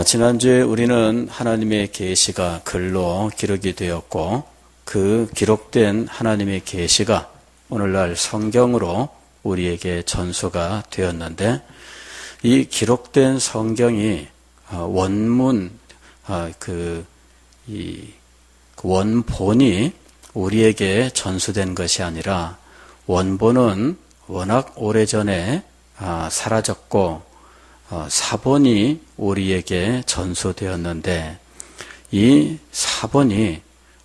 지난주에 우리는 하나님의 계시가 글로 기록이 되었고 그 기록된 하나님의 계시가 오늘날 성경으로 우리에게 전수가 되었는데 이 기록된 성경이 원문 원본이 우리에게 전수된 것이 아니라 원본은 워낙 오래전에 사라졌고 사본이 우리에게 전수되었는데 이 사본이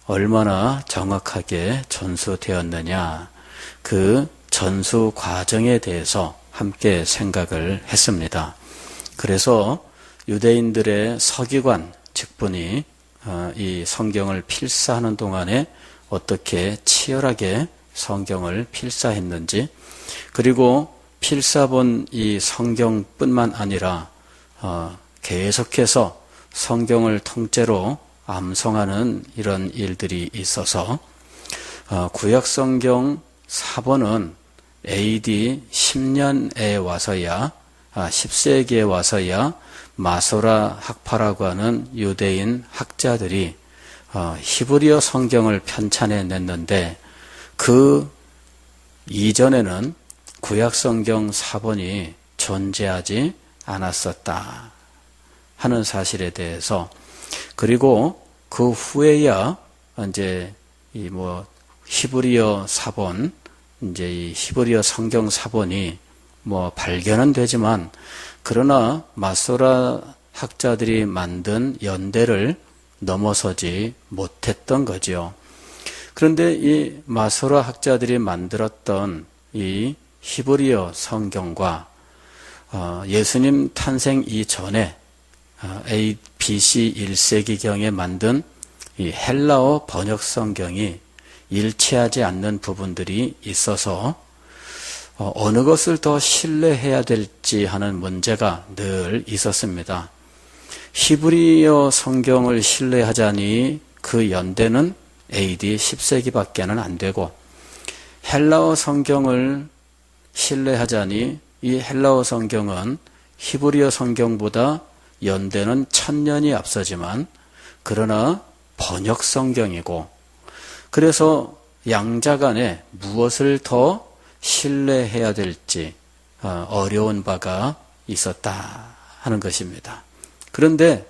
얼마나 정확하게 전수되었느냐, 그 전수 과정에 대해서 함께 생각을 했습니다. 그래서 유대인들의 서기관 직분이 이 성경을 필사하는 동안에 어떻게 치열하게 성경을 필사했는지, 그리고 필사본 이 성경뿐만 아니라 계속해서 성경을 통째로 암송하는 이런 일들이 있어서 구약성경 사본은 AD 10년에 와서야 10세기에 와서야 마소라 학파라고 하는 유대인 학자들이 히브리어 성경을 편찬해 냈는데 그 이전에는 구약성경 사본이 존재하지 않았었다 하는 사실에 대해서, 그리고 그 후에야 이제 히브리어 사본, 이제 이 히브리어 성경 사본이 발견은 되지만 그러나 마소라 학자들이 만든 연대를 넘어서지 못했던 거죠. 그런데 이 마소라 학자들이 만들었던 이 히브리어 성경과 예수님 탄생 이전에 BC 1세기경에 만든 이 헬라어 번역 성경이 일치하지 않는 부분들이 있어서 어느 것을 더 신뢰해야 될지 하는 문제가 늘 있었습니다. 히브리어 성경을 신뢰하자니 그 연대는 AD 10세기밖에는 안 되고, 헬라어 성경을 신뢰하자니 이 헬라어 성경은 히브리어 성경보다 연대는 1000년이 앞서지만 그러나 번역 성경이고, 그래서 양자 간에 무엇을 더 신뢰해야 될지 어려운 바가 있었다 하는 것입니다. 그런데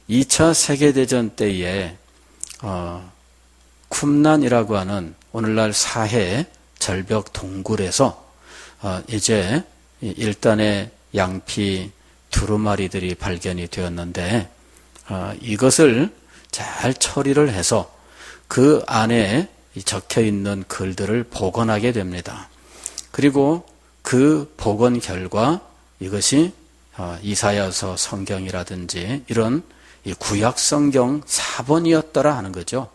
2차 세계대전 때에 쿰란이라고 하는 오늘날 사해 절벽 동굴에서 이제 1단의 양피 두루마리들이 발견이 되었는데 이것을 잘 처리를 해서 그 안에 적혀 있는 글들을 복원하게 됩니다. 그리고 그 복원 결과 이것이 이사야서 성경이라든지 이런 구약 성경 사본이었더라 하는 거죠.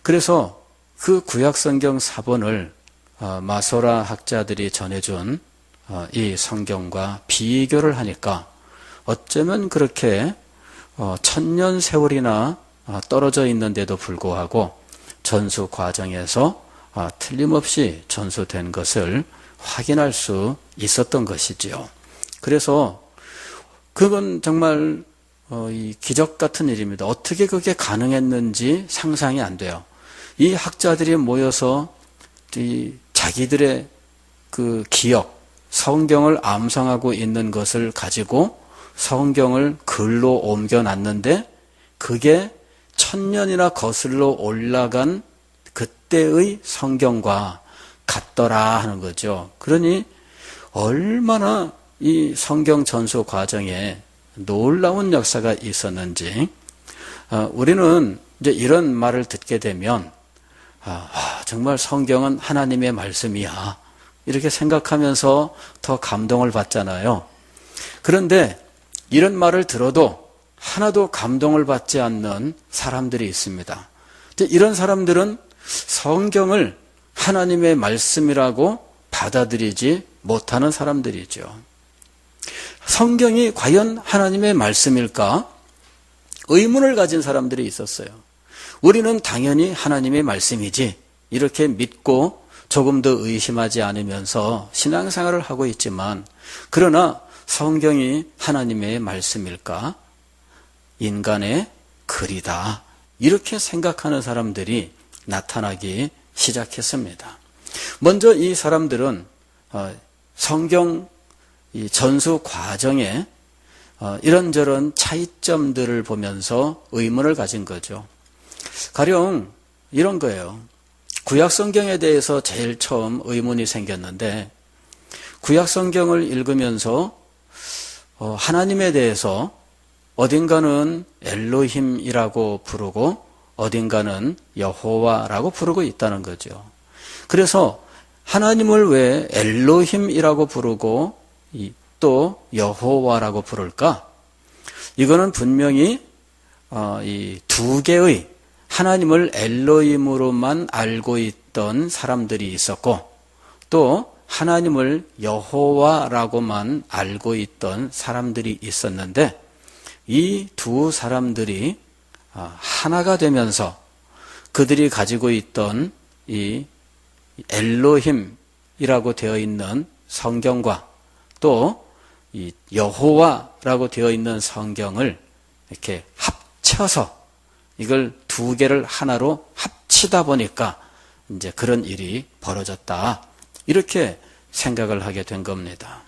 그래서 그 구약 성경 사본을 마소라 학자들이 전해준 이 성경과 비교를 하니까 어쩌면 그렇게 1000년 세월이나 떨어져 있는데도 불구하고 전수 과정에서 틀림없이 전수된 것을 확인할 수 있었던 것이지요. 그래서 그건 정말 기적 같은 일입니다. 어떻게 그게 가능했는지 상상이 안 돼요. 이 학자들이 모여서 자기들의 그 기억, 성경을 암송하고 있는 것을 가지고 성경을 글로 옮겨놨는데 그게 1000년이나 거슬러 올라간 그때의 성경과 같더라 하는 거죠. 그러니 얼마나 이 성경 전수 과정에 놀라운 역사가 있었는지 우리는 이제 이런 말을 듣게 되면 정말 성경은 하나님의 말씀이야 이렇게 생각하면서 더 감동을 받잖아요. 그런데 이런 말을 들어도 하나도 감동을 받지 않는 사람들이 있습니다. 이런 사람들은 성경을 하나님의 말씀이라고 받아들이지 못하는 사람들이죠. 성경이 과연 하나님의 말씀일까? 의문을 가진 사람들이 있었어요. 우리는 당연히 하나님의 말씀이지 이렇게 믿고 조금 더 의심하지 않으면서 신앙생활을 하고 있지만, 그러나 성경이 하나님의 말씀일까? 인간의 글이다. 이렇게 생각하는 사람들이 나타나기 시작했습니다. 먼저 이 사람들은 성경 이 전수 과정에 이런저런 차이점들을 보면서 의문을 가진 거죠. 가령 이런 거예요. 구약 성경에 대해서 제일 처음 의문이 생겼는데, 구약 성경을 읽으면서 하나님에 대해서 어딘가는 엘로힘이라고 부르고 어딘가는 여호와라고 부르고 있다는 거죠. 그래서 하나님을 왜 엘로힘이라고 부르고 또 여호와라고 부를까? 이거는 분명히 이 두 개의 하나님을 엘로힘으로만 알고 있던 사람들이 있었고, 또 하나님을 여호와라고만 알고 있던 사람들이 있었는데, 이 두 사람들이 하나가 되면서 그들이 가지고 있던 이 엘로힘이라고 되어 있는 성경과 또 이 여호와라고 되어 있는 성경을 이렇게 합쳐서 이걸 두 개를 하나로 합치다 보니까 이제 그런 일이 벌어졌다. 이렇게 생각을 하게 된 겁니다.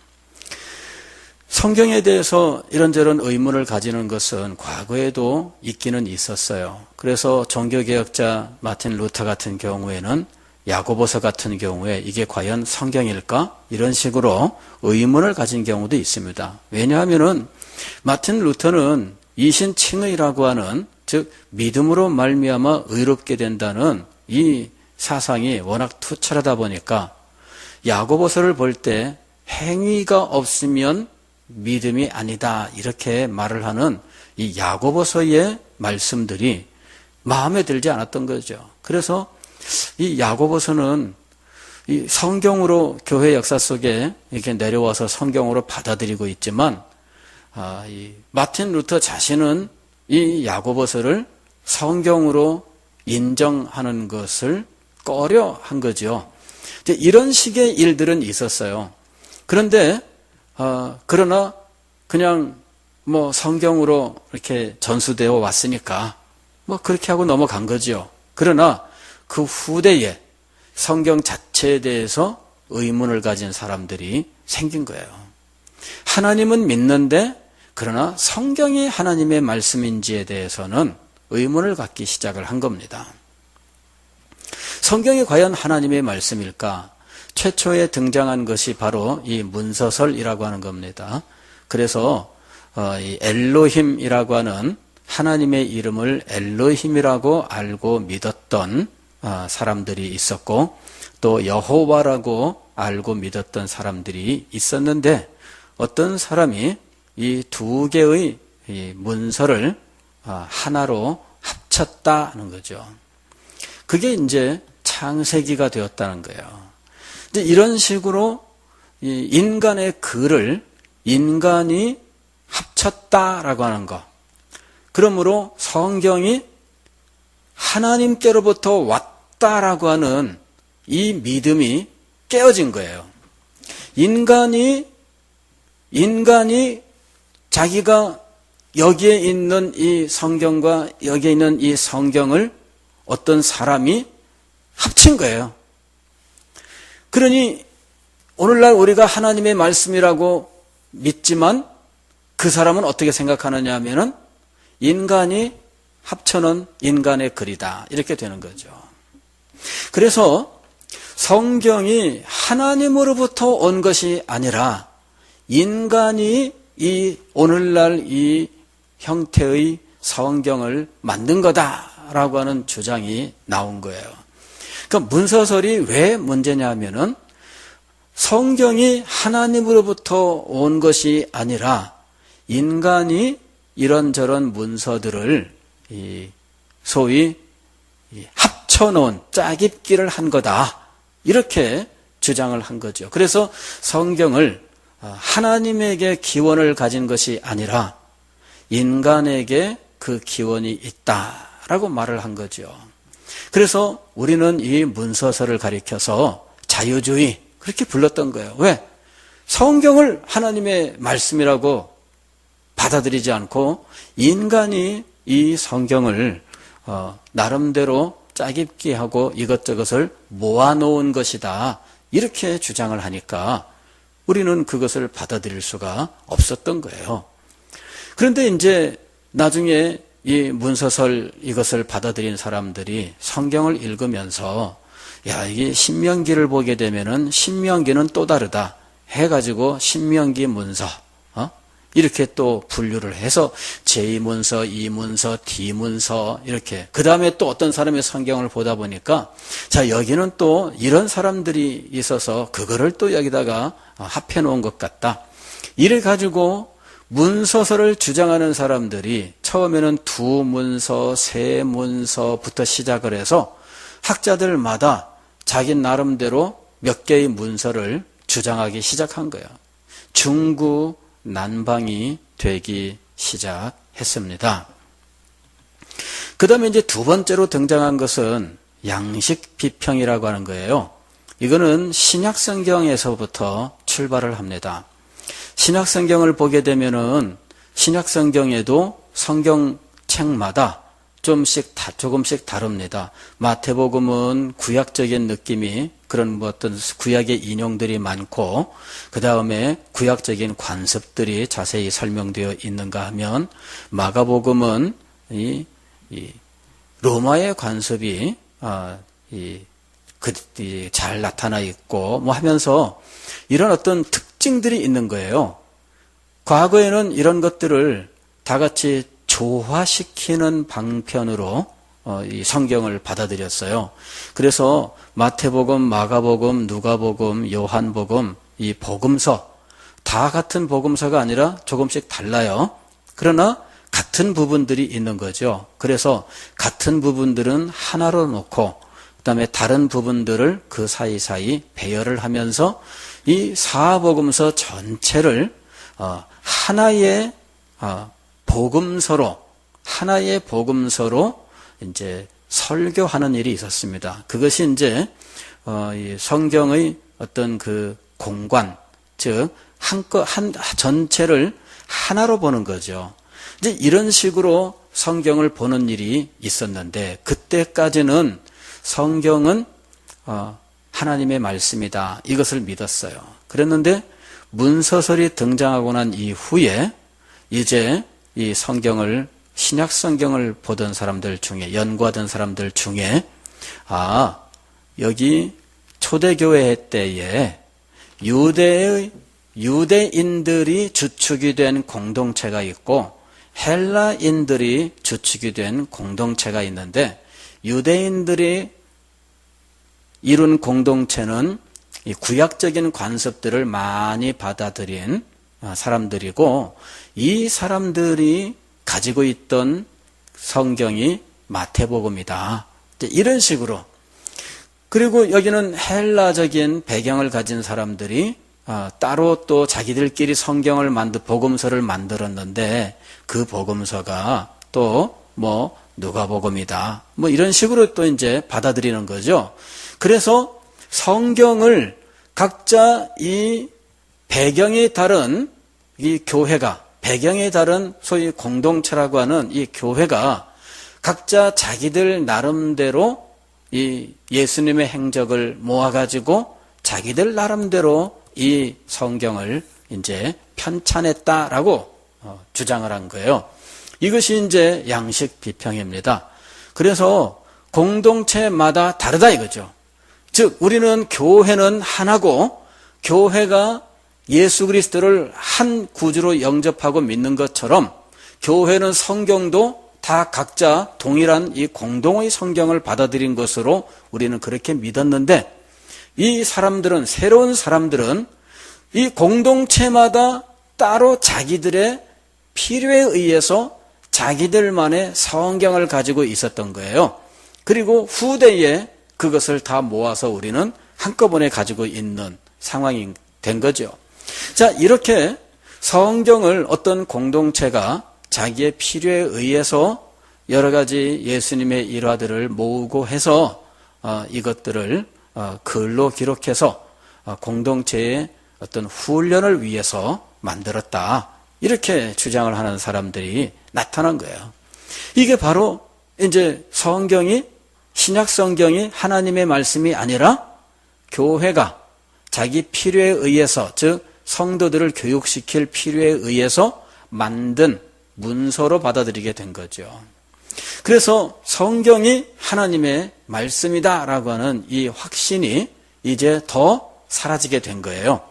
성경에 대해서 이런저런 의문을 가지는 것은 과거에도 있기는 있었어요. 그래서 종교개혁자 마틴 루터 같은 경우에는 야고보서 같은 경우에 이게 과연 성경일까? 이런 식으로 의문을 가진 경우도 있습니다. 왜냐하면은 마틴 루터는 이신칭의라고 하는, 즉 믿음으로 말미암아 의롭게 된다는 이 사상이 워낙 투철하다 보니까 야고보서를 볼 때 행위가 없으면 믿음이 아니다 이렇게 말을 하는 이 야고보서의 말씀들이 마음에 들지 않았던 거죠. 그래서 이 야고보서는 이 성경으로 교회 역사 속에 이렇게 내려와서 성경으로 받아들이고 있지만, 이 마틴 루터 자신은 이 야고보서를 성경으로 인정하는 것을 꺼려한 거죠. 이런 식의 일들은 있었어요. 그런데 그러나 그냥 뭐 성경으로 이렇게 전수되어 왔으니까 뭐 그렇게 하고 넘어간 거죠. 그러나 그 후대에 성경 자체에 대해서 의문을 가진 사람들이 생긴 거예요. 하나님은 믿는데 그러나 성경이 하나님의 말씀인지에 대해서는 의문을 갖기 시작을 한 겁니다. 성경이 과연 하나님의 말씀일까? 최초에 등장한 것이 바로 이 문서설이라고 하는 겁니다. 그래서 이 엘로힘이라고 하는 하나님의 이름을 엘로힘이라고 알고 믿었던 사람들이 있었고, 또 여호와라고 알고 믿었던 사람들이 있었는데, 어떤 사람이 이 두 개의 이 문서를 하나로 합쳤다는 거죠. 그게 이제 창세기가 되었다는 거예요. 근데 이런 식으로 이 인간의 글을 인간이 합쳤다라고 하는 것, 그러므로 성경이 하나님께로부터 왔다라고 하는 이 믿음이 깨어진 거예요. 인간이 자기가 여기에 있는 이 성경과 여기에 있는 이 성경을 어떤 사람이 합친 거예요. 그러니 오늘날 우리가 하나님의 말씀이라고 믿지만 그 사람은 어떻게 생각하느냐 하면은 인간이 합쳐놓은 인간의 글이다 이렇게 되는 거죠. 그래서 성경이 하나님으로부터 온 것이 아니라 인간이 이 오늘날 이 형태의 성경을 만든 거다라고 하는 주장이 나온 거예요. 그러니까 문서설이 왜 문제냐 하면은 성경이 하나님으로부터 온 것이 아니라 인간이 이런저런 문서들을 소위 합쳐놓은 짜깁기를 한 거다 이렇게 주장을 한 거죠. 그래서 성경을 하나님에게 기원을 가진 것이 아니라 인간에게 그 기원이 있다라고 말을 한 거죠. 그래서 우리는 이 문서설을 가리켜서 자유주의 그렇게 불렀던 거예요. 왜? 성경을 하나님의 말씀이라고 받아들이지 않고 인간이 이 성경을 나름대로 짜깁기 하고 이것저것을 모아놓은 것이다, 이렇게 주장을 하니까 우리는 그것을 받아들일 수가 없었던 거예요. 그런데 이제 나중에 이 문서설 이것을 받아들인 사람들이 성경을 읽으면서 야, 이게 신명기를 보게 되면은 신명기는 또 다르다 해가지고 신명기 문서 이렇게 또 분류를 해서 제2문서, 2문서, D문서 이렇게, 그 다음에 또 어떤 사람의 성경을 보다 보니까 자, 여기는 또 이런 사람들이 있어서 그거를 또 여기다가 합해 놓은 것 같다, 이래 가지고 문서설을 주장하는 사람들이 처음에는 2문서, 3문서부터 시작을 해서 학자들마다 자기 나름대로 몇 개의 문서를 주장하기 시작한 거예요. 중구 난방이 되기 시작했습니다. 그 다음에 이제 두 번째로 등장한 것은 양식 비평이라고 하는 거예요. 이거는 신약 성경에서부터 출발을 합니다. 신약 성경을 보게 되면은 신약 성경에도 성경책마다 조금씩 다릅니다. 마태복음은 구약적인 느낌이 그런 어떤 구약의 인용들이 많고, 그 다음에 구약적인 관습들이 자세히 설명되어 있는가 하면, 마가복음은 이 로마의 관습이 잘 나타나 있고 뭐 하면서 이런 어떤 특징들이 있는 거예요. 과거에는 이런 것들을 다 같이 조화시키는 방편으로 이 성경을 받아들였어요. 그래서 마태복음, 마가복음, 누가복음, 요한복음, 이 복음서 다 같은 복음서가 아니라 조금씩 달라요. 그러나 같은 부분들이 있는 거죠. 그래서 같은 부분들은 하나로 놓고 그다음에 다른 부분들을 그 사이사이 배열을 하면서 이 사복음서 전체를 하나의 복음서로 이제 설교하는 일이 있었습니다. 그것이 이제 이 성경의 어떤 그 공관, 즉 전체를 하나로 보는 거죠. 이제 이런 식으로 성경을 보는 일이 있었는데, 그때까지는 성경은 하나님의 말씀이다, 이것을 믿었어요. 그랬는데 문서설이 등장하고 난 이후에 이제 이 성경을, 신약 성경을 보던 사람들 중에, 연구하던 사람들 중에 여기 초대교회 때에 유대인들이 주축이 된 공동체가 있고 헬라인들이 주축이 된 공동체가 있는데, 유대인들이 이룬 공동체는 이 구약적인 관습들을 많이 받아들인 사람들이고, 이 사람들이 가지고 있던 성경이 마태복음이다, 이런 식으로. 그리고 여기는 헬라적인 배경을 가진 사람들이 따로 또 자기들끼리 성경을 복음서를 만들었는데, 그 복음서가 또 뭐 누가복음이다, 뭐 이런 식으로 또 이제 받아들이는 거죠. 그래서 성경을 각자 이 배경이 다른 이 교회가, 배경이 다른 소위 공동체라고 하는 이 교회가 각자 자기들 나름대로 이 예수님의 행적을 모아가지고 자기들 나름대로 이 성경을 이제 편찬했다라고 주장을 한 거예요. 이것이 이제 양식 비평입니다. 그래서 공동체마다 다르다 이거죠. 즉 우리는 교회는 하나고, 교회가 예수 그리스도를 한 구주로 영접하고 믿는 것처럼 교회는 성경도 다 각자 동일한 이 공동의 성경을 받아들인 것으로 우리는 그렇게 믿었는데, 이 사람들은, 새로운 사람들은 이 공동체마다 따로 자기들의 필요에 의해서 자기들만의 성경을 가지고 있었던 거예요. 그리고 후대에 그것을 다 모아서 우리는 한꺼번에 가지고 있는 상황이 된 거죠. 자, 이렇게 성경을 어떤 공동체가 자기의 필요에 의해서 여러 가지 예수님의 일화들을 모으고 해서 이것들을 글로 기록해서 공동체의 어떤 훈련을 위해서 만들었다. 이렇게 주장을 하는 사람들이 나타난 거예요. 이게 바로 이제 신약 성경이 하나님의 말씀이 아니라 교회가 자기 필요에 의해서, 즉 성도들을 교육시킬 필요에 의해서 만든 문서로 받아들이게 된 거죠. 그래서 성경이 하나님의 말씀이다라고 하는 이 확신이 이제 더 사라지게 된 거예요.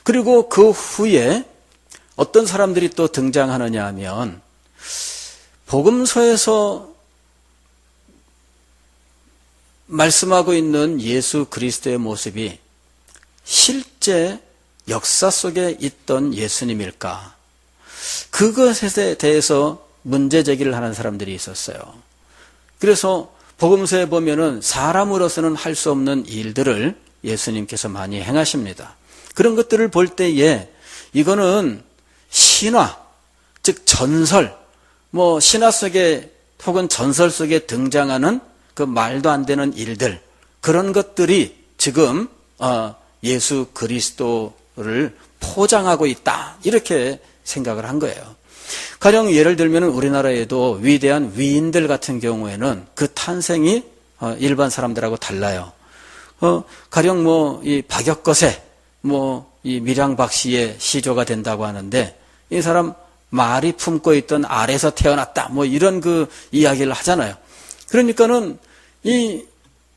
그리고 그 후에 어떤 사람들이 또 등장하느냐 하면, 복음서에서 말씀하고 있는 예수 그리스도의 모습이 실제 역사 속에 있던 예수님일까? 그것에 대해서 문제 제기를 하는 사람들이 있었어요. 그래서 복음서에 보면은 사람으로서는 할 수 없는 일들을 예수님께서 많이 행하십니다. 그런 것들을 볼 때에 이거는 신화, 즉 전설, 신화 속에 혹은 전설 속에 등장하는 그 말도 안 되는 일들, 그런 것들이 지금 예수 그리스도를 포장하고 있다, 이렇게 생각을 한 거예요. 가령 예를 들면 우리나라에도 위대한 위인들 같은 경우에는 그 탄생이 일반 사람들하고 달라요. 가령 이 박역거세, 이 밀양박 씨의 시조가 된다고 하는데, 이 사람 말이 품고 있던 알에서 태어났다, 이런 그 이야기를 하잖아요. 그러니까는 이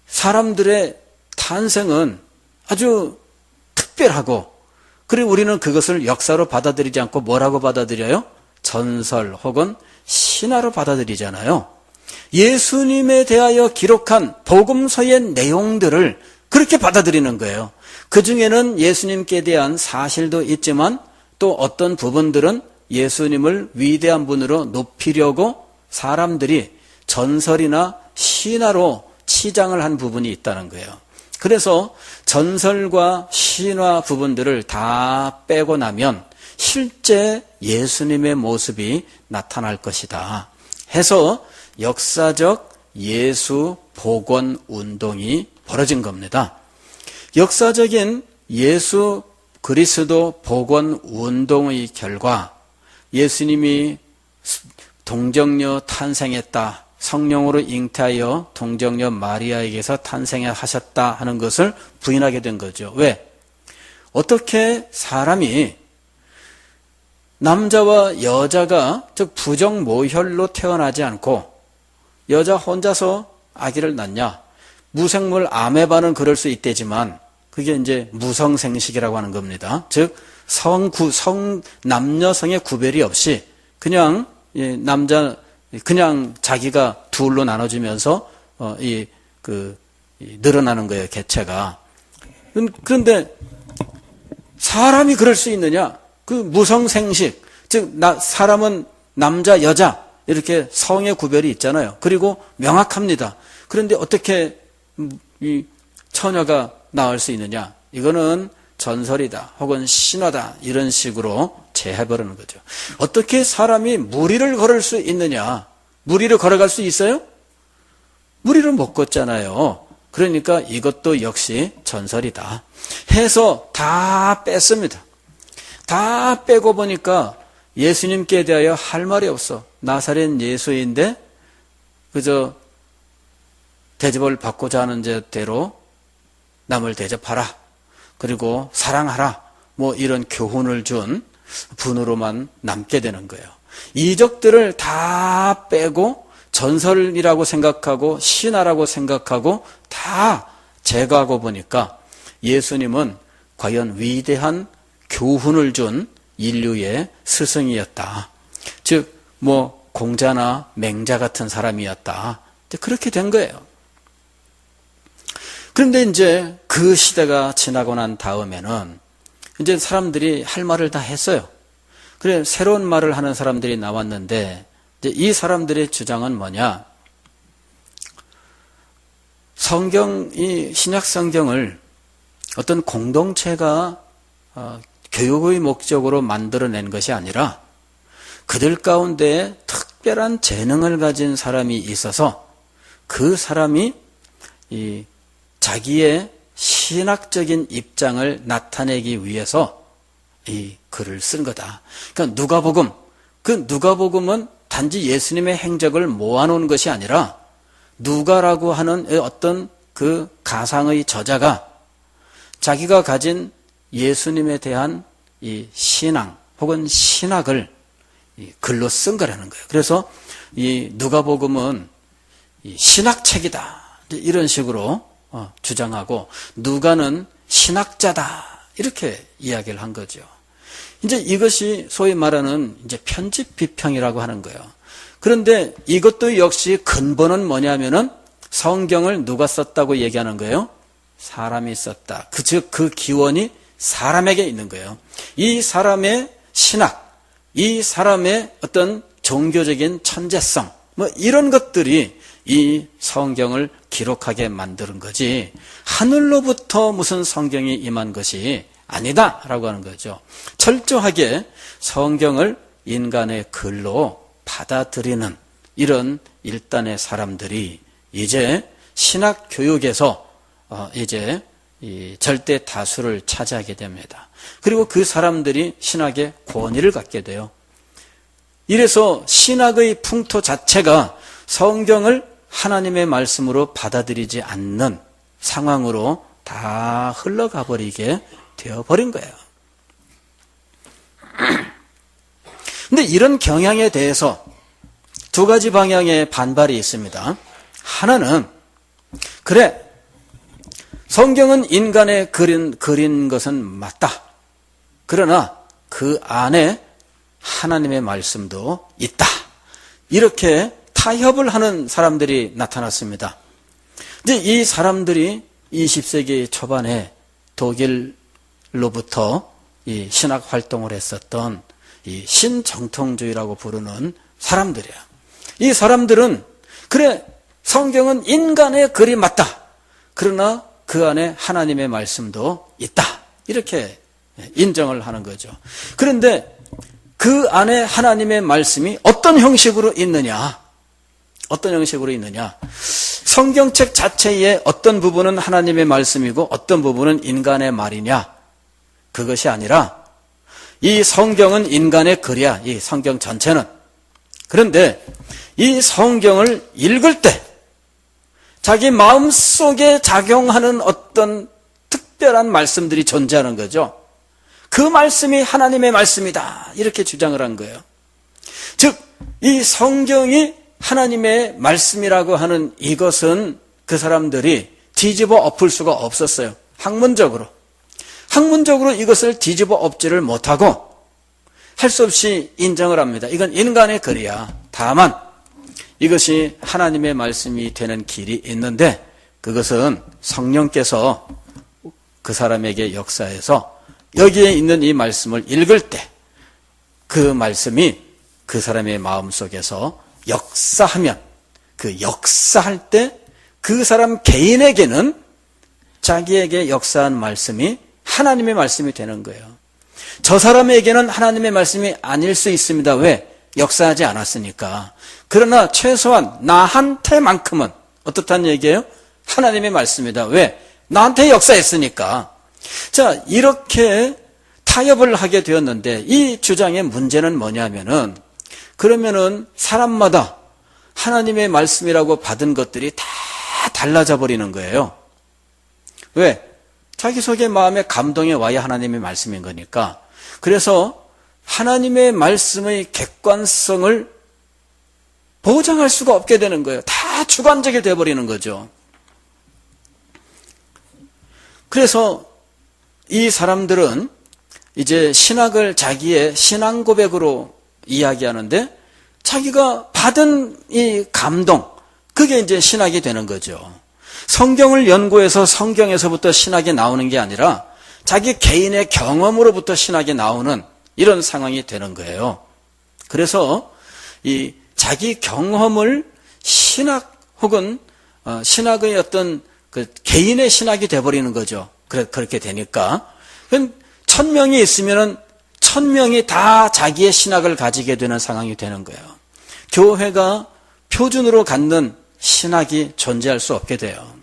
사람들의 탄생은 아주 특별하고, 그리고 우리는 그것을 역사로 받아들이지 않고 뭐라고 받아들여요? 전설 혹은 신화로 받아들이잖아요. 예수님에 대하여 기록한 복음서의 내용들을 그렇게 받아들이는 거예요. 그 중에는 예수님께 대한 사실도 있지만 또 어떤 부분들은 예수님을 위대한 분으로 높이려고 사람들이 전설이나 신화로 치장을 한 부분이 있다는 거예요. 그래서 전설과 신화 부분들을 다 빼고 나면 실제 예수님의 모습이 나타날 것이다 해서 역사적 예수 복원 운동이 벌어진 겁니다. 역사적인 예수 그리스도 복원 운동의 결과 예수님이 동정녀 탄생했다, 성령으로 잉태하여 동정녀 마리아에게서 탄생하셨다 하는 것을 부인하게 된 거죠. 왜? 어떻게 사람이 남자와 여자가, 즉 부정 모혈로 태어나지 않고 여자 혼자서 아기를 낳냐? 무생물 아메바는 그럴 수 있대지만 그게 이제 무성생식이라고 하는 겁니다. 즉 남녀성의 구별이 없이 그냥 그냥 자기가 둘로 나눠지면서 늘어나는 거예요, 개체가. 그런데 사람이 그럴 수 있느냐? 그 무성생식, 즉 사람은 남자, 여자 이렇게 성의 구별이 있잖아요. 그리고 명확합니다. 그런데 어떻게 이 처녀가 나올 수 있느냐? 이거는 전설이다 혹은 신화다, 이런 식으로 제해버리는 거죠. 어떻게 사람이 무리를 걸을 수 있느냐? 무리를 걸어갈 수 있어요? 무리를 못 걷잖아요. 그러니까 이것도 역시 전설이다 해서 다 뺐습니다. 다 빼고 보니까 예수님께 대하여 할 말이 없어. 나사렛 예수인데 그저 대접을 받고자 하는 대로 남을 대접하라, 그리고 사랑하라, 이런 교훈을 준 분으로만 남게 되는 거예요. 이적들을 다 빼고 전설이라고 생각하고 신화라고 생각하고 다 제거하고 보니까 예수님은 과연 위대한 교훈을 준 인류의 스승이었다. 즉 공자나 맹자 같은 사람이었다. 그렇게 된 거예요. 그런데 이제 그 시대가 지나고 난 다음에는 이제 사람들이 할 말을 다 했어요. 그래, 새로운 말을 하는 사람들이 나왔는데 이제 이 사람들의 주장은 뭐냐? 이 신약 성경을 어떤 공동체가 교육의 목적으로 만들어낸 것이 아니라 그들 가운데 특별한 재능을 가진 사람이 있어서 그 사람이 자기의 신학적인 입장을 나타내기 위해서 이 글을 쓴 거다. 그러니까 누가복음, 그 누가복음은 단지 예수님의 행적을 모아놓은 것이 아니라 누가라고 하는 어떤 그 가상의 저자가 자기가 가진 예수님에 대한 이 신앙 혹은 신학을 글로 쓴 거라는 거예요. 그래서 이 누가복음은 신학책이다 이런 식으로 주장하고, 누가는 신학자다 이렇게 이야기를 한 거죠. 이제 이것이 소위 말하는 이제 편집 비평이라고 하는 거예요. 그런데 이것도 역시 근본은 뭐냐면은 성경을 누가 썼다고 얘기하는 거예요? 사람이 썼다. 즉 그 기원이 사람에게 있는 거예요. 이 사람의 신학, 이 사람의 어떤 종교적인 천재성, 뭐 이런 것들이 이 성경을 기록하게 만드는 거지, 하늘로부터 무슨 성경이 임한 것이 아니다라고 하는 거죠. 철저하게 성경을 인간의 글로 받아들이는 이런 일단의 사람들이 이제 신학 교육에서 이제 이 절대 다수를 차지하게 됩니다. 그리고 그 사람들이 신학의 권위를 갖게 돼요. 이래서 신학의 풍토 자체가 성경을 하나님의 말씀으로 받아들이지 않는 상황으로 다 흘러가 버리게 되어버린 거예요. 근데 이런 경향에 대해서 두 가지 방향의 반발이 있습니다. 하나는, 그래, 성경은 인간의 그린 것은 맞다. 그러나 그 안에 하나님의 말씀도 있다. 이렇게 타협을 하는 사람들이 나타났습니다. 이제 이 사람들이 20세기 초반에 독일로부터 이 신학 활동을 했었던 이 신정통주의라고 부르는 사람들이에요. 이 사람들은 그래, 성경은 인간의 글이 맞다. 그러나 그 안에 하나님의 말씀도 있다. 이렇게 인정을 하는 거죠. 그런데 그 안에 하나님의 말씀이 어떤 형식으로 있느냐? 어떤 형식으로 있느냐? 성경책 자체의 어떤 부분은 하나님의 말씀이고 어떤 부분은 인간의 말이냐? 그것이 아니라 이 성경은 인간의 글이야. 이 성경 전체는. 그런데 이 성경을 읽을 때 자기 마음속에 작용하는 어떤 특별한 말씀들이 존재하는 거죠. 그 말씀이 하나님의 말씀이다. 이렇게 주장을 한 거예요. 즉, 이 성경이 하나님의 말씀이라고 하는 이것은 그 사람들이 뒤집어 엎을 수가 없었어요. 학문적으로 이것을 뒤집어 엎지를 못하고 할 수 없이 인정을 합니다. 이건 인간의 글이야. 다만 이것이 하나님의 말씀이 되는 길이 있는데 그것은 성령께서 그 사람에게 역사해서 여기에 있는 이 말씀을 읽을 때 그 말씀이 그 사람의 마음속에서 역사하면, 그 역사할 때 그 사람 개인에게는 자기에게 역사한 말씀이 하나님의 말씀이 되는 거예요. 저 사람에게는 하나님의 말씀이 아닐 수 있습니다. 왜? 역사하지 않았으니까. 그러나 최소한 나한테만큼은 어떻다는 얘기예요? 하나님의 말씀이다. 왜? 나한테 역사했으니까. 자, 이렇게 타협을 하게 되었는데 이 주장의 문제는 뭐냐면은, 그러면은 사람마다 하나님의 말씀이라고 받은 것들이 다 달라져 버리는 거예요. 왜? 자기 속의 마음에 감동이 와야 하나님의 말씀인 거니까. 그래서 하나님의 말씀의 객관성을 보장할 수가 없게 되는 거예요. 다 주관적이 되어버리는 거죠. 그래서 이 사람들은 이제 신학을 자기의 신앙 고백으로 이야기하는데 자기가 받은 이 감동, 그게 이제 신학이 되는 거죠. 성경을 연구해서 성경에서부터 신학이 나오는 게 아니라 자기 개인의 경험으로부터 신학이 나오는 이런 상황이 되는 거예요. 그래서 이 자기 경험을 신학 혹은 신학의 어떤 그 개인의 신학이 돼버리는 거죠. 그렇게 되니까 1000명이 있으면은 1000명이 다 자기의 신학을 가지게 되는 상황이 되는 거예요. 교회가 표준으로 갖는 신학이 존재할 수 없게 돼요.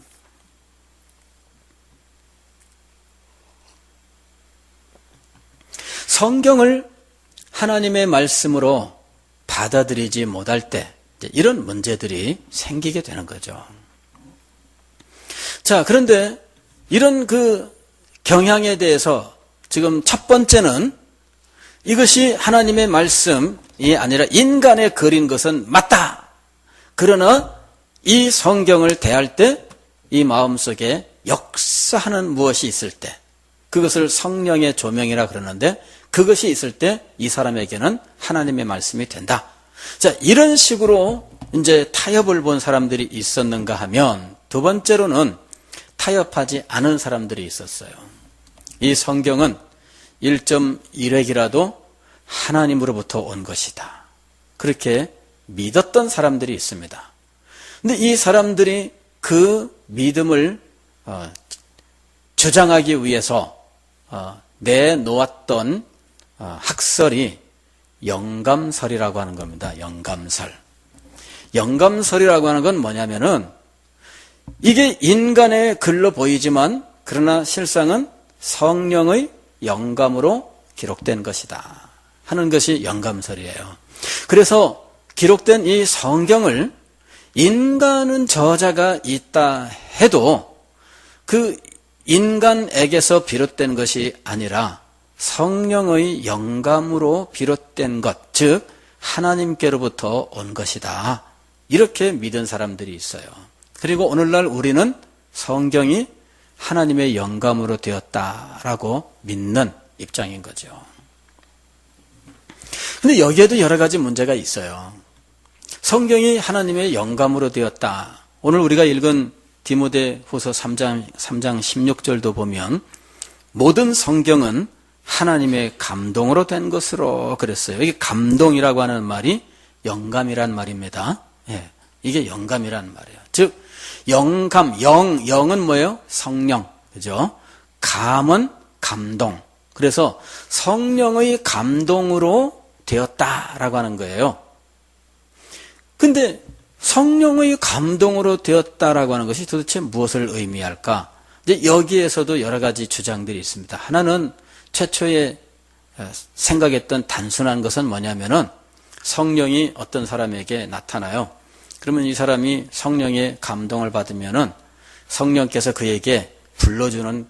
성경을 하나님의 말씀으로 받아들이지 못할 때 이런 문제들이 생기게 되는 거죠. 자, 그런데 이런 그 경향에 대해서 지금 첫 번째는 이것이 하나님의 말씀이 아니라 인간의 그린 것은 맞다. 그러나 이 성경을 대할 때 이 마음속에 역사하는 무엇이 있을 때 그것을 성령의 조명이라 그러는데 그것이 있을 때 이 사람에게는 하나님의 말씀이 된다. 자, 이런 식으로 이제 타협을 본 사람들이 있었는가 하면 두 번째로는 타협하지 않은 사람들이 있었어요. 이 성경은 1.1획이라도 하나님으로부터 온 것이다. 그렇게 믿었던 사람들이 있습니다. 근데 이 사람들이 그 믿음을 주장하기 위해서 내놓았던 학설이 영감설이라고 하는 겁니다. 영감설. 영감설이라고 하는 건 뭐냐면은 이게 인간의 글로 보이지만 그러나 실상은 성령의 영감으로 기록된 것이다 하는 것이 영감설이에요. 그래서 기록된 이 성경을 인간은 저자가 있다 해도 그 인간에게서 비롯된 것이 아니라 성령의 영감으로 비롯된 것, 즉 하나님께로부터 온 것이다. 이렇게 믿은 사람들이 있어요. 그리고 오늘날 우리는 성경이 하나님의 영감으로 되었다라고 믿는 입장인 거죠. 근데 여기에도 여러 가지 문제가 있어요. 성경이 하나님의 영감으로 되었다. 오늘 우리가 읽은 디모데후서 3장 16절도 보면 모든 성경은 하나님의 감동으로 된 것으로 그랬어요. 이게 감동이라고 하는 말이 영감이란 말입니다. 예, 이게 영감이란 말이에요. 즉 영감, 영은 뭐예요? 성령, 그죠? 감은 감동. 그래서 성령의 감동으로 되었다라고 하는 거예요. 근데 성령의 감동으로 되었다라고 하는 것이 도대체 무엇을 의미할까? 이제 여기에서도 여러 가지 주장들이 있습니다. 하나는 최초에 생각했던 단순한 것은 뭐냐면은 성령이 어떤 사람에게 나타나요. 그러면 이 사람이 성령의 감동을 받으면은 성령께서 그에게 불러주는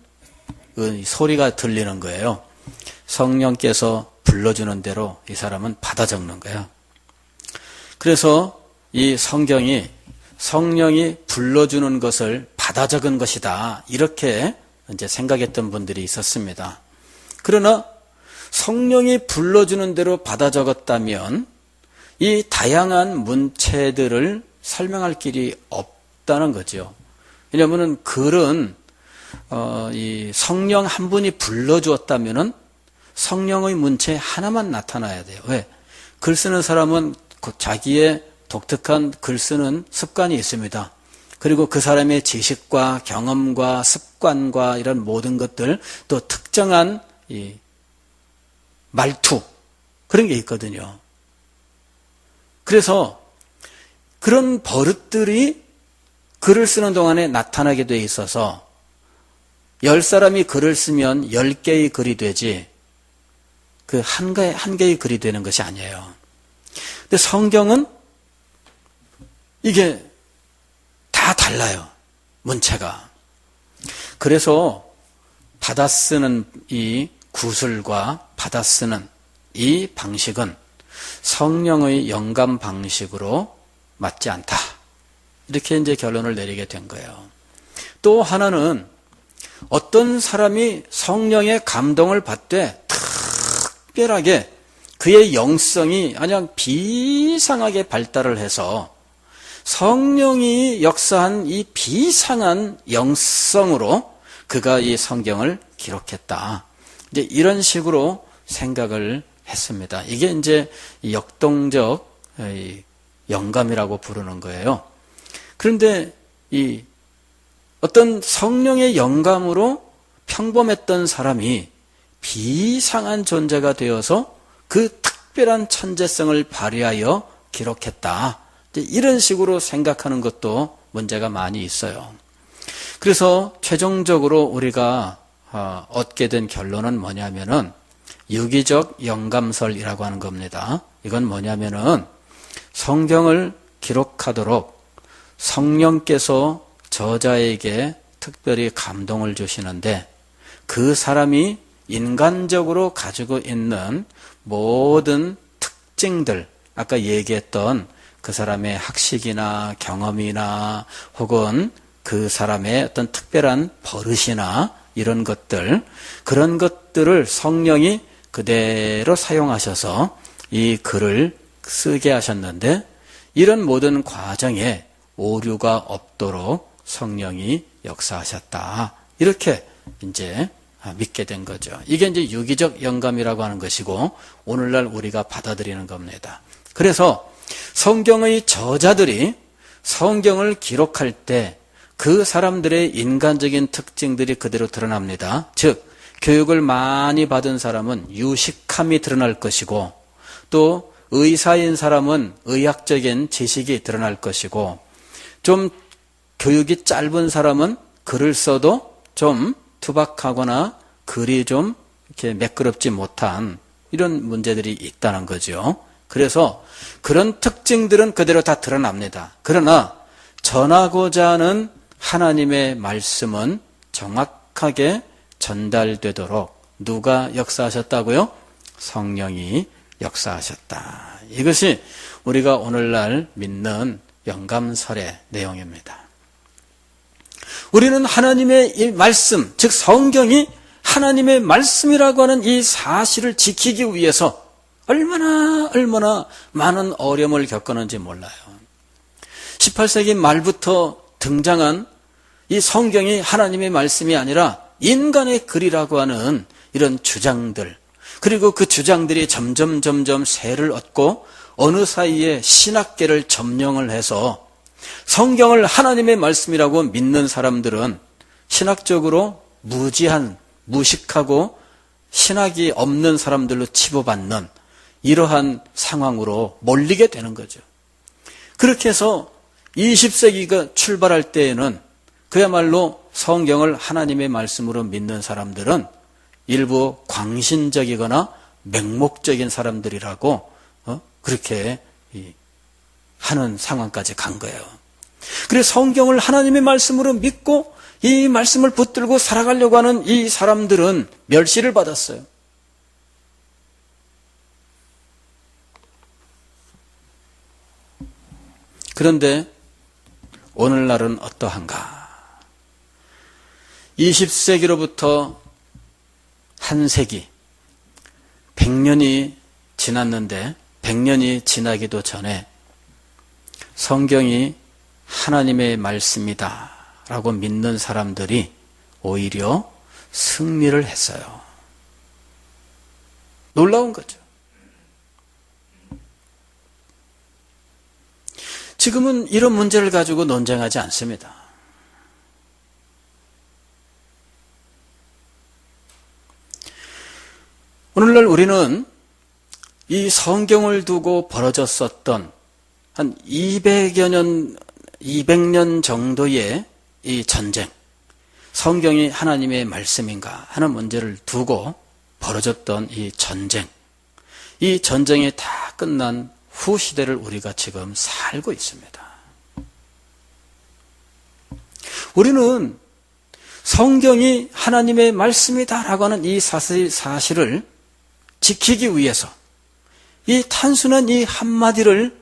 그 소리가 들리는 거예요. 성령께서 불러주는 대로 이 사람은 받아 적는 거예요. 그래서 이 성경이 성령이 불러주는 것을 받아 적은 것이다. 이렇게 이제 생각했던 분들이 있었습니다. 그러나 성령이 불러주는 대로 받아 적었다면 이 다양한 문체들을 설명할 길이 없다는 거죠. 왜냐하면 글은 이 성령 한 분이 불러주었다면은 성령의 문체 하나만 나타나야 돼요. 왜? 글 쓰는 사람은 자기의 독특한 글 쓰는 습관이 있습니다. 그리고 그 사람의 지식과 경험과 습관과 이런 모든 것들 또 특정한 이 말투 그런 게 있거든요. 그래서 그런 버릇들이 글을 쓰는 동안에 나타나게 돼 있어서 10사람이 글을 쓰면 10개의 글이 되지 그 한 개의 글이 되는 것이 아니에요. 근데 성경은 이게 다 달라요. 문체가. 그래서 받아 쓰는 이 구술과 받아 쓰는 이 방식은 성령의 영감 방식으로 맞지 않다. 이렇게 이제 결론을 내리게 된 거예요. 또 하나는 어떤 사람이 성령의 감동을 받되 특별하게 그의 영성이 그냥 비상하게 발달을 해서 성령이 역사한 이 비상한 영성으로 그가 이 성경을 기록했다. 이제 이런 식으로 생각을 했습니다. 이게 이제 역동적 영감이라고 부르는 거예요. 그런데 이 어떤 성령의 영감으로 평범했던 사람이 비상한 존재가 되어서 그 특별한 천재성을 발휘하여 기록했다. 이런 식으로 생각하는 것도 문제가 많이 있어요. 그래서 최종적으로 우리가 얻게 된 결론은 뭐냐면은 유기적 영감설이라고 하는 겁니다. 이건 뭐냐면은 성경을 기록하도록 성령께서 저자에게 특별히 감동을 주시는데 그 사람이 인간적으로 가지고 있는 모든 특징들, 아까 얘기했던 그 사람의 학식이나 경험이나 혹은 그 사람의 어떤 특별한 버릇이나 이런 것들, 그런 것들을 성령이 그대로 사용하셔서 이 글을 쓰게 하셨는데 이런 모든 과정에 오류가 없도록 성령이 역사하셨다. 이렇게 이제 믿게 된 거죠. 이게 이제 유기적 영감이라고 하는 것이고 오늘날 우리가 받아들이는 겁니다. 그래서 성경의 저자들이 성경을 기록할 때 그 사람들의 인간적인 특징들이 그대로 드러납니다. 즉 교육을 많이 받은 사람은 유식함이 드러날 것이고 또 의사인 사람은 의학적인 지식이 드러날 것이고 좀 교육이 짧은 사람은 글을 써도 좀 투박하거나 글이 좀 이렇게 매끄럽지 못한 이런 문제들이 있다는 거죠. 그래서 그런 특징들은 그대로 다 드러납니다. 그러나 전하고자 하는 하나님의 말씀은 정확하게 전달되도록 누가 역사하셨다고요? 성령이 역사하셨다. 이것이 우리가 오늘날 믿는 영감설의 내용입니다. 우리는 하나님의 이 말씀, 즉 성경이 하나님의 말씀이라고 하는 이 사실을 지키기 위해서 얼마나 많은 어려움을 겪었는지 몰라요. 18세기 말부터 등장한 이 성경이 하나님의 말씀이 아니라 인간의 글이라고 하는 이런 주장들, 그리고 그 주장들이 점점 세를 얻고 어느 사이에 신학계를 점령을 해서 성경을 하나님의 말씀이라고 믿는 사람들은 신학적으로 무식하고 신학이 없는 사람들로 치부받는 이러한 상황으로 몰리게 되는 거죠. 그렇게 해서 20세기가 출발할 때에는 그야말로 성경을 하나님의 말씀으로 믿는 사람들은 일부 광신적이거나 맹목적인 사람들이라고 그렇게 하는 상황까지 간 거예요. 그래서 성경을 하나님의 말씀으로 믿고 이 말씀을 붙들고 살아가려고 하는 이 사람들은 멸시를 받았어요. 그런데 오늘날은 어떠한가? 20세기로부터 한 세기, 100년이 지났는데 100년이 지나기도 전에 성경이 하나님의 말씀이다 라고 믿는 사람들이 오히려 승리를 했어요. 놀라운 거죠. 지금은 이런 문제를 가지고 논쟁하지 않습니다. 오늘날 우리는 이 성경을 두고 벌어졌었던 한 200년 정도의 이 전쟁, 성경이 하나님의 말씀인가 하는 문제를 두고 벌어졌던 이 전쟁이 다 끝난 후 시대를 우리가 지금 살고 있습니다. 우리는 성경이 하나님의 말씀이다라고 하는 이 사실을 지키기 위해서, 이 단순한 이 한마디를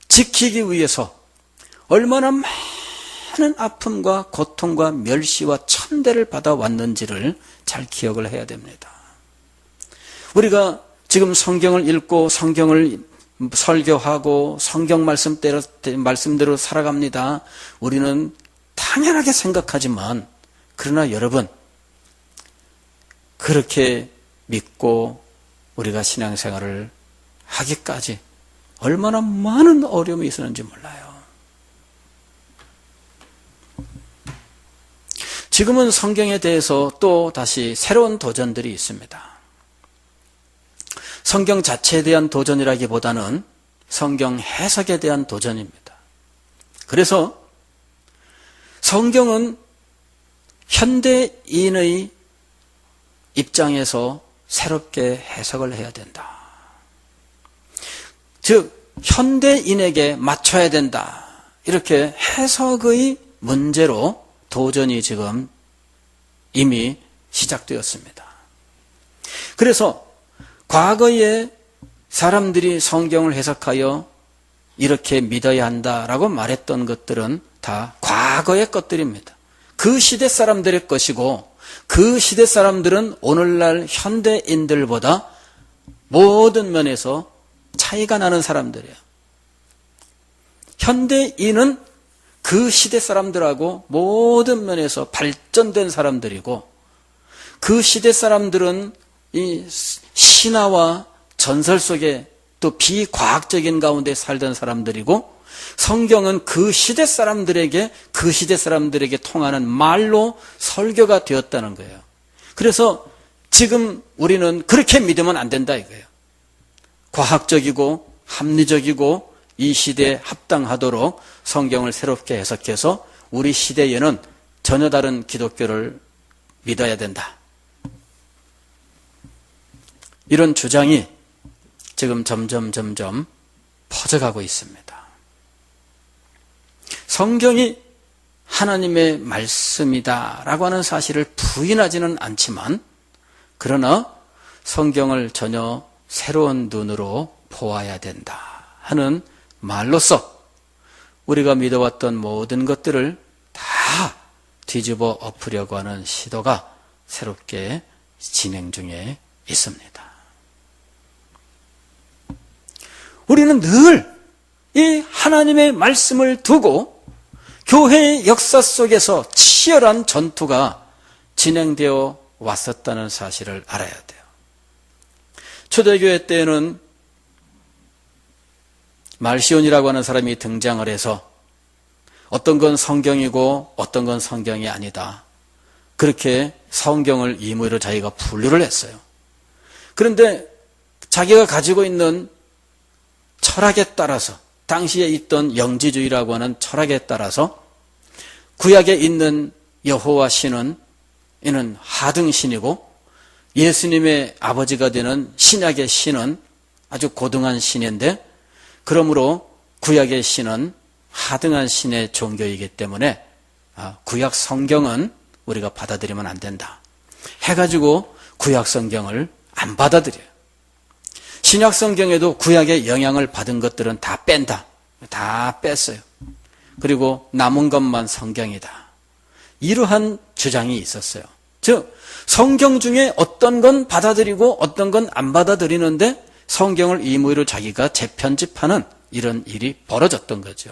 지키기 위해서 얼마나 많은 아픔과 고통과 멸시와 천대를 받아왔는지를 잘 기억을 해야 됩니다. 우리가 지금 성경을 읽고 성경을 설교하고 성경 말씀대로 살아갑니다. 우리는 당연하게 생각하지만 그러나 여러분, 그렇게 믿고 우리가 신앙생활을 하기까지 얼마나 많은 어려움이 있었는지 몰라요. 지금은 성경에 대해서 또 다시 새로운 도전들이 있습니다. 성경 자체에 대한 도전이라기보다는 성경 해석에 대한 도전입니다. 그래서 성경은 현대인의 입장에서 새롭게 해석을 해야 된다. 즉 현대인에게 맞춰야 된다. 이렇게 해석의 문제로 도전이 지금 이미 시작되었습니다. 그래서 과거에 사람들이 성경을 해석하여 이렇게 믿어야 한다라고 말했던 것들은 다 과거의 것들입니다. 그 시대 사람들의 것이고 그 시대 사람들은 오늘날 현대인들보다 모든 면에서 차이가 나는 사람들이에요. 현대인은 그 시대 사람들하고 모든 면에서 발전된 사람들이고 그 시대 사람들은 이 신화와 전설 속에 또 비과학적인 가운데 살던 사람들이고 성경은 그 시대 사람들에게 통하는 말로 설교가 되었다는 거예요. 그래서 지금 우리는 그렇게 믿으면 안 된다 이거예요. 과학적이고 합리적이고 이 시대에 합당하도록 성경을 새롭게 해석해서 우리 시대에는 전혀 다른 기독교를 믿어야 된다. 이런 주장이 지금 점점 퍼져가고 있습니다. 성경이 하나님의 말씀이다라고 하는 사실을 부인하지는 않지만 그러나 성경을 전혀 새로운 눈으로 보아야 된다 하는 말로써 우리가 믿어왔던 모든 것들을 다 뒤집어 엎으려고 하는 시도가 새롭게 진행 중에 있습니다. 우리는 늘 이 하나님의 말씀을 두고 교회의 역사 속에서 치열한 전투가 진행되어 왔었다는 사실을 알아야 돼요. 초대교회 때에는 말시온이라고 하는 사람이 등장을 해서 어떤 건 성경이고 어떤 건 성경이 아니다. 그렇게 성경을 임의로 자기가 분류를 했어요. 그런데 자기가 가지고 있는 철학에 따라서 당시에 있던 영지주의라고 하는 철학에 따라서 구약에 있는 여호와 신은 이는 하등신이고 예수님의 아버지가 되는 신약의 신은 아주 고등한 신인데 그러므로 구약의 신은 하등한 신의 종교이기 때문에 구약 성경은 우리가 받아들이면 안 된다 해가지고 구약 성경을 안 받아들여요. 신약 성경에도 구약의 영향을 받은 것들은 다 뺀다. 다 뺐어요. 그리고 남은 것만 성경이다. 이러한 주장이 있었어요. 즉 성경 중에 어떤 건 받아들이고 어떤 건 안 받아들이는데 성경을 임의로 자기가 재편집하는 이런 일이 벌어졌던 거죠.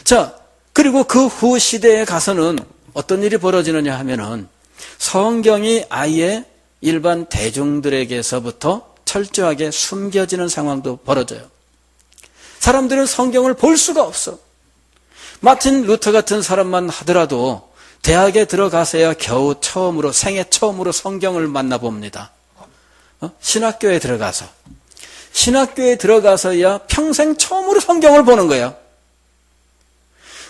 자, 그리고 그 후 시대에 가서는 어떤 일이 벌어지느냐 하면은 성경이 아예 일반 대중들에게서부터 철저하게 숨겨지는 상황도 벌어져요. 사람들은 성경을 볼 수가 없어. 마틴 루터 같은 사람만 하더라도 대학에 들어가서야 겨우 생애 처음으로 성경을 만나봅니다. 신학교에 들어가서야 평생 처음으로 성경을 보는 거예요.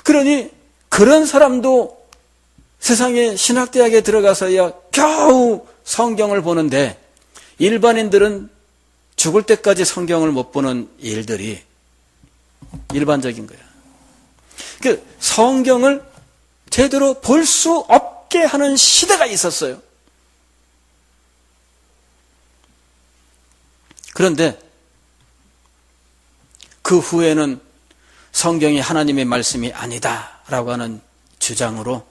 그러니 그런 사람도 세상에 신학대학에 들어가서야 겨우 성경을 보는데 일반인들은 죽을 때까지 성경을 못 보는 일들이 일반적인 거예요. 그 성경을 제대로 볼 수 없게 하는 시대가 있었어요. 그런데 그 후에는 성경이 하나님의 말씀이 아니다라고 하는 주장으로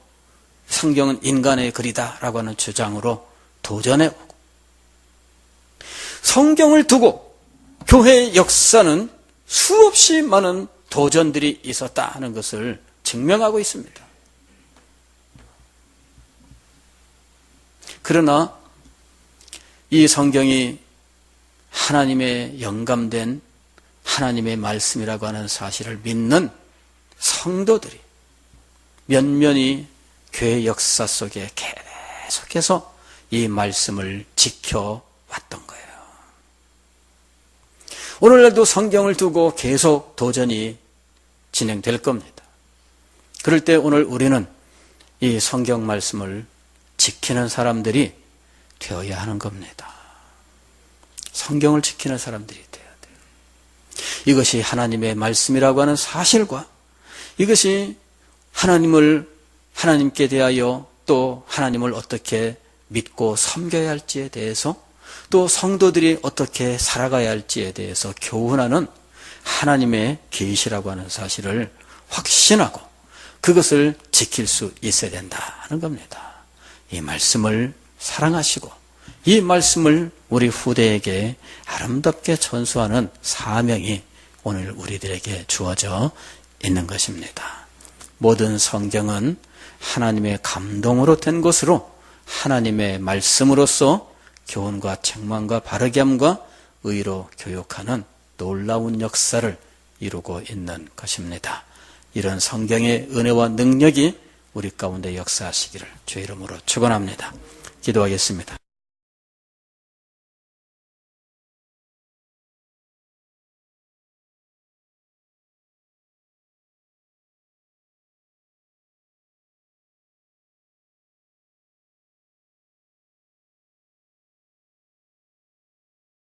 성경은 인간의 글이다라고 하는 주장으로 도전해 오고 성경을 두고 교회의 역사는 수없이 많은 도전들이 있었다는 것을 증명하고 있습니다. 그러나 이 성경이 하나님의 영감된 하나님의 말씀이라고 하는 사실을 믿는 성도들이 면면이 교회 역사 속에 계속해서 이 말씀을 지켜왔던 거예요. 오늘날도 성경을 두고 계속 도전이 진행될 겁니다. 그럴 때 오늘 우리는 이 성경 말씀을 지키는 사람들이 되어야 하는 겁니다. 성경을 지키는 사람들이 돼야 돼요. 이것이 하나님의 말씀이라고 하는 사실과 이것이 하나님께 대하여 또 하나님을 어떻게 믿고 섬겨야 할지에 대해서 또 성도들이 어떻게 살아가야 할지에 대해서 교훈하는 하나님의 계시라고 하는 사실을 확신하고 그것을 지킬 수 있어야 된다 하는 겁니다. 이 말씀을 사랑하시고 이 말씀을 우리 후대에게 아름답게 전수하는 사명이 오늘 우리들에게 주어져 있는 것입니다. 모든 성경은 하나님의 감동으로 된 것으로 하나님의 말씀으로서 교훈과 책망과 바르게 함과 의로 교육하는 놀라운 역사를 이루고 있는 것입니다. 이런 성경의 은혜와 능력이 우리 가운데 역사하시기를 주의 이름으로 축원합니다. 기도하겠습니다.